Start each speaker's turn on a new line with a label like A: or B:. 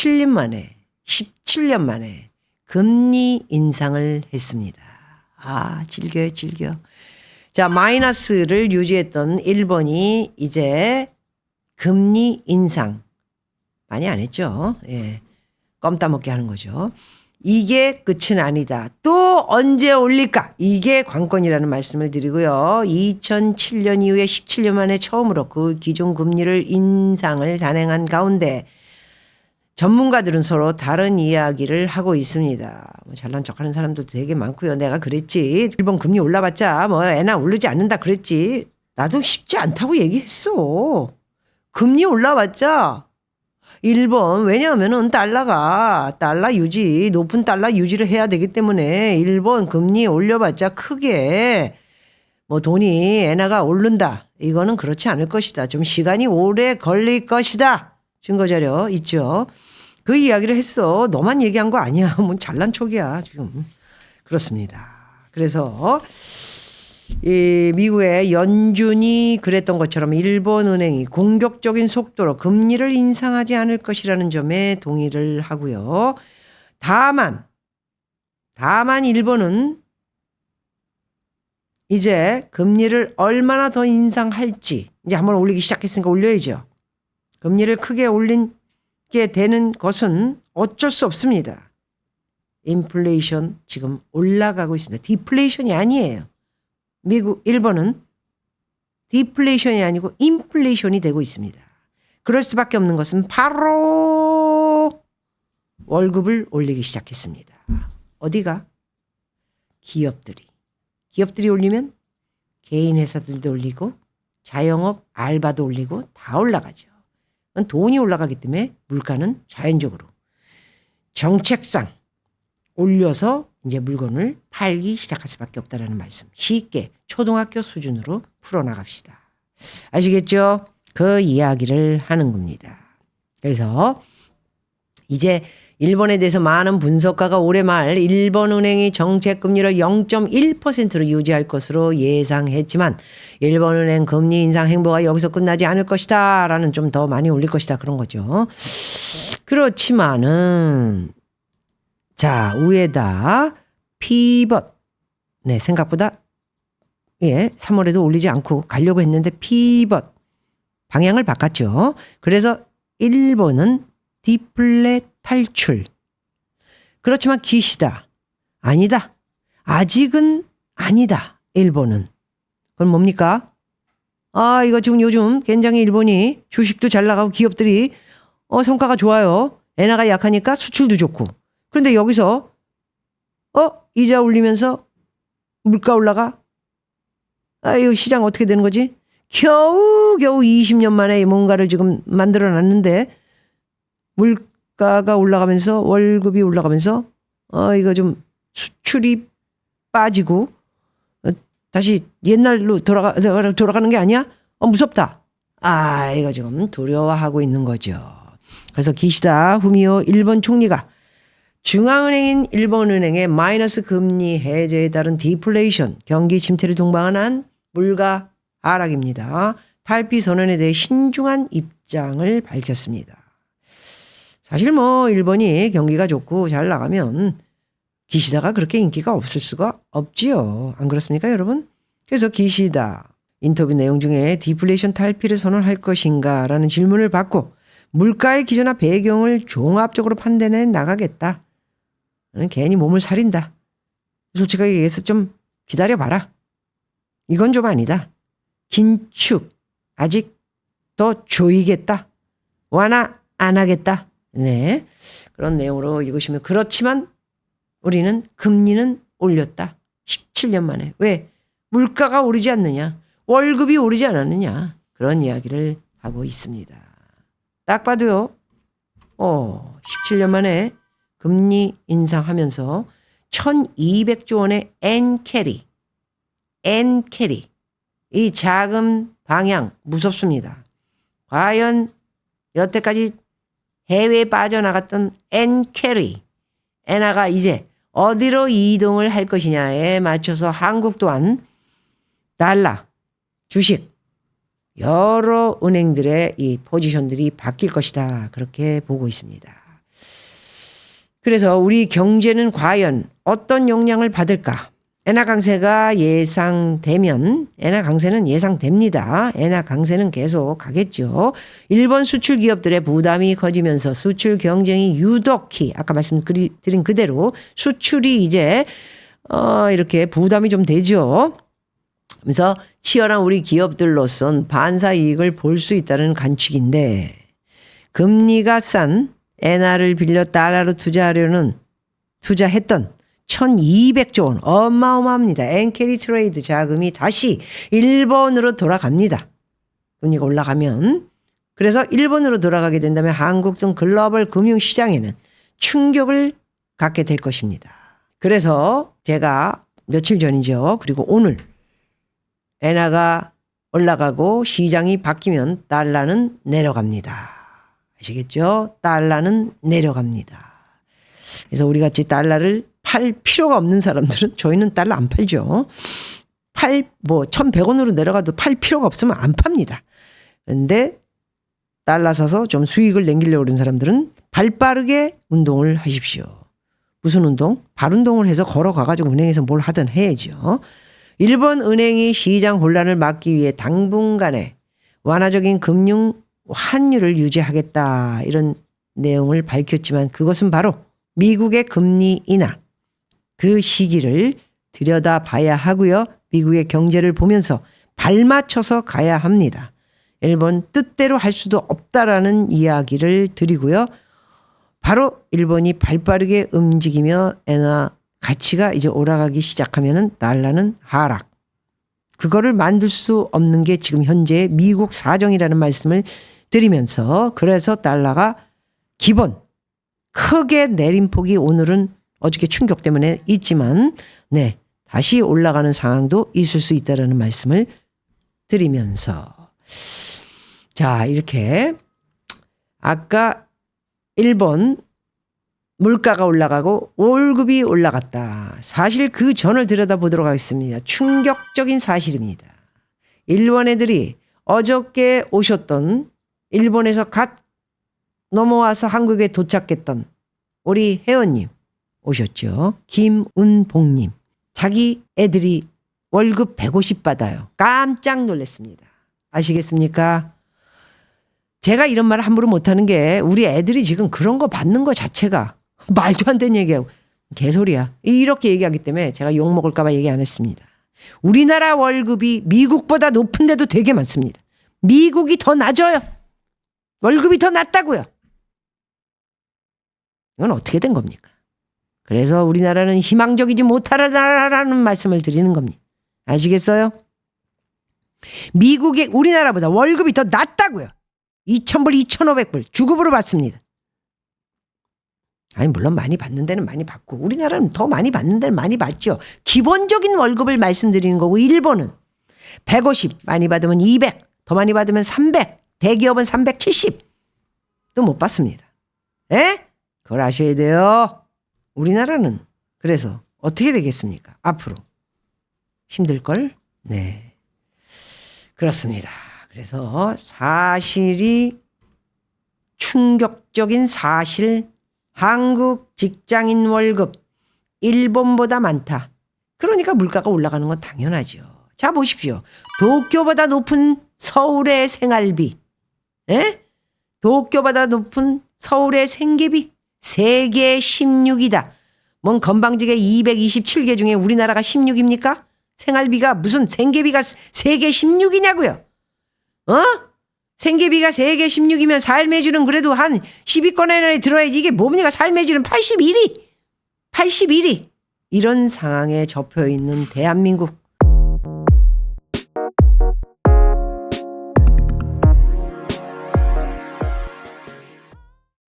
A: 17년 만에 금리 인상을 했습니다. 즐겨. 자, 마이너스를 유지했던 일본이 이제 금리 인상 많이 안 했죠. 예. 껌 따먹게 하는 거죠. 이게 끝은 아니다. 또 언제 올릴까? 이게 관건이라는 말씀을 드리고요. 2007년 이후에 17년 만에 처음으로 그 기존 금리를 인상을 단행한 가운데 전문가들은 서로 다른 이야기를 하고 있습니다. 잘난 척하는 사람도 되게 많고요. 내가 그랬지. 일본 금리 올라봤자 애나 오르지 않는다 그랬지. 나도 쉽지 않다고 얘기했어. 금리 올라봤자 일본 왜냐하면은 달러 유지 높은 달러 유지를 해야 되기 때문에 일본 금리 올려봤자 크게 돈이 엔화가 오른다. 이거는 그렇지 않을 것이다. 좀 시간이 오래 걸릴 것이다. 증거자료 있죠. 그 이야기를 했어. 너만 얘기한 거 아니야. 잘난 척이야 지금. 그렇습니다. 그래서 이 미국의 연준이 그랬던 것처럼 일본은행이 공격적인 속도로 금리를 인상하지 않을 것이라는 점에 동의를 하고요. 다만 일본은 이제 금리를 얼마나 더 인상할지 이제 한번 올리기 시작했으니까 올려야죠. 금리를 크게 올리게 되는 것은 어쩔 수 없습니다. 인플레이션 지금 올라가고 있습니다. 디플레이션이 아니에요. 일본은 디플레이션이 아니고 인플레이션이 되고 있습니다. 그럴 수밖에 없는 것은 바로 월급을 올리기 시작했습니다. 어디가? 기업들이 올리면 개인 회사들도 올리고 자영업 알바도 올리고 다 올라가죠. 돈이 올라가기 때문에 물가는 자연적으로 정책상 올려서 이제 물건을 팔기 시작할 수밖에 없다는 말씀. 쉽게 초등학교 수준으로 풀어나갑시다. 아시겠죠? 그 이야기를 하는 겁니다. 그래서 이제 일본에 대해서 많은 분석가가 올해 말 일본은행이 정책금리를 0.1%로 유지할 것으로 예상했지만 일본은행 금리 인상 행보가 여기서 끝나지 않을 것이다 라는 좀 더 많이 올릴 것이다 그런 거죠. 그렇지만은 자, 위에다 피벗. 네, 생각보다 3월에도 올리지 않고 가려고 했는데 피벗. 방향을 바꿨죠. 그래서 일본은 디플레 탈출. 그렇지만 기시다. 아니다. 아직은 아니다. 일본은. 그건 뭡니까? 이거 지금 요즘 굉장히 일본이 주식도 잘 나가고 기업들이 성과가 좋아요. 엔화가 약하니까 수출도 좋고. 그런데 여기서 이자 올리면서 물가 올라가? 이거 시장 어떻게 되는 거지? 겨우 20년 만에 뭔가를 지금 만들어 놨는데 물가가 올라가면서 월급이 올라가면서 이거 좀 수출이 빠지고 다시 옛날로 돌아가는 게 아니야? 무섭다. 이거 지금 두려워하고 있는 거죠. 그래서 기시다 후미오 일본 총리가 중앙은행인 일본은행의 마이너스 금리 해제에 따른 디플레이션, 경기 침체를 동반한 물가 하락입니다. 탈피 선언에 대해 신중한 입장을 밝혔습니다. 사실 일본이 경기가 좋고 잘 나가면 기시다가 그렇게 인기가 없을 수가 없지요. 안 그렇습니까, 여러분? 그래서 기시다 인터뷰 내용 중에 디플레이션 탈피를 선언할 것인가 라는 질문을 받고 물가의 기조나 배경을 종합적으로 판단해 나가겠다. 나는 괜히 몸을 사린다. 솔직하게 얘기해서 좀 기다려봐라. 이건 좀 아니다. 긴축. 아직 더 조이겠다. 완화 안 하겠다. 네. 그런 내용으로 읽으시면 그렇지만 우리는 금리는 올렸다. 17년 만에. 왜? 물가가 오르지 않느냐. 월급이 오르지 않았느냐. 그런 이야기를 하고 있습니다. 딱 봐도요. 17년 만에 금리 인상하면서 1200조 원의 엔캐리. 이 자금 방향 무섭습니다. 과연 여태까지 해외에 빠져나갔던 엔캐리. 엔화가 이제 어디로 이동을 할 것이냐에 맞춰서 한국 또한 달러, 주식, 여러 은행들의 이 포지션들이 바뀔 것이다. 그렇게 보고 있습니다. 그래서 우리 경제는 과연 어떤 영향을 받을까? 엔화 강세가 예상되면, 엔화 강세는 예상됩니다. 엔화 강세는 계속 가겠죠. 일본 수출 기업들의 부담이 커지면서 수출 경쟁이 유독히 아까 말씀드린 그대로 수출이 이제 이렇게 부담이 좀 되죠. 그래서 치열한 우리 기업들로선 반사 이익을 볼 수 있다는 관측인데, 금리가 싼 엔화를 빌려 달러로 투자했던 1200조 원, 어마어마합니다. 엔캐리 트레이드 자금이 다시 일본으로 돌아갑니다. 금리가 올라가면. 그래서 일본으로 돌아가게 된다면 한국 등 글로벌 금융시장에는 충격을 갖게 될 것입니다. 그래서 제가 며칠 전이죠. 그리고 오늘 엔화가 올라가고 시장이 바뀌면 달러는 내려갑니다. 아시겠죠? 달러는 내려갑니다. 그래서 우리 같이 달러를 팔 필요가 없는 사람들은, 저희는 달러 안 팔죠. 1,100원으로 내려가도 팔 필요가 없으면 안 팝니다. 그런데 달러 사서 좀 수익을 남기려고 그러는 사람들은 발빠르게 운동을 하십시오. 무슨 운동? 발 운동을 해서 걸어가가지고 은행에서 뭘 하든 해야죠. 일본 은행이 시장 혼란을 막기 위해 당분간의 완화적인 금융 환율을 유지하겠다, 이런 내용을 밝혔지만 그것은 바로 미국의 금리 인하, 그 시기를 들여다봐야 하고요. 미국의 경제를 보면서 발맞춰서 가야 합니다. 일본 뜻대로 할 수도 없다라는 이야기를 드리고요. 바로 일본이 발빠르게 움직이며 엔화 가치가 이제 올라가기 시작하면은 달러는 하락. 그거를 만들 수 없는 게 지금 현재 미국 사정이라는 말씀을 드리면서, 그래서 달러가 기본 크게 내림폭이 오늘은 어저께 충격 때문에 있지만 네, 다시 올라가는 상황도 있을 수 있다는 말씀을 드리면서, 자, 이렇게 아까 일본 물가가 올라가고 월급이 올라갔다. 사실 그 전을 들여다보도록 하겠습니다. 충격적인 사실입니다. 일본 애들이 어저께 오셨던, 일본에서 갓 넘어와서 한국에 도착했던 우리 회원님 오셨죠. 김은봉님. 자기 애들이 월급 150 받아요. 깜짝 놀랐습니다. 아시겠습니까? 제가 이런 말을 함부로 못하는 게, 우리 애들이 지금 그런 거 받는 거 자체가 말도 안 되는 얘기예요. 개소리야. 이렇게 얘기하기 때문에 제가 욕먹을까 봐 얘기 안 했습니다. 우리나라 월급이 미국보다 높은데도 되게 많습니다. 미국이 더 낮아요. 월급이 더 낮다고요. 이건 어떻게 된 겁니까? 그래서 우리나라는 희망적이지 못하다라는 말씀을 드리는 겁니다. 아시겠어요? 미국의 우리나라보다 월급이 더 낮다고요. 2,000불, 2,500불 주급으로 받습니다. 아니 물론 많이 받는 데는 많이 받고, 우리나라는 더 많이 받는 데는 많이 받죠. 기본적인 월급을 말씀드리는 거고, 일본은 150 많이 받으면 200, 더 많이 받으면 300, 대기업은 370도 못 받습니다. 에? 그걸 아셔야 돼요. 우리나라는 그래서 어떻게 되겠습니까? 앞으로 힘들걸? 네, 그렇습니다. 그래서 사실이, 충격적인 사실, 한국 직장인 월급 일본보다 많다. 그러니까 물가가 올라가는 건 당연하죠. 자, 보십시오. 도쿄보다 높은 서울의 생활비, 도쿄보다 높은 서울의 생계비 세계 16이다. 뭔 건방지게 227개 중에 우리나라가 16입니까? 생활비가 무슨 생계비가 세계 16이냐고요. 생계비가 세계 16이면 삶의 질은 그래도 한 10위권 안에 들어야지. 이게 뭡니까? 삶의 질은 81위. 이런 상황에 접혀 있는 대한민국.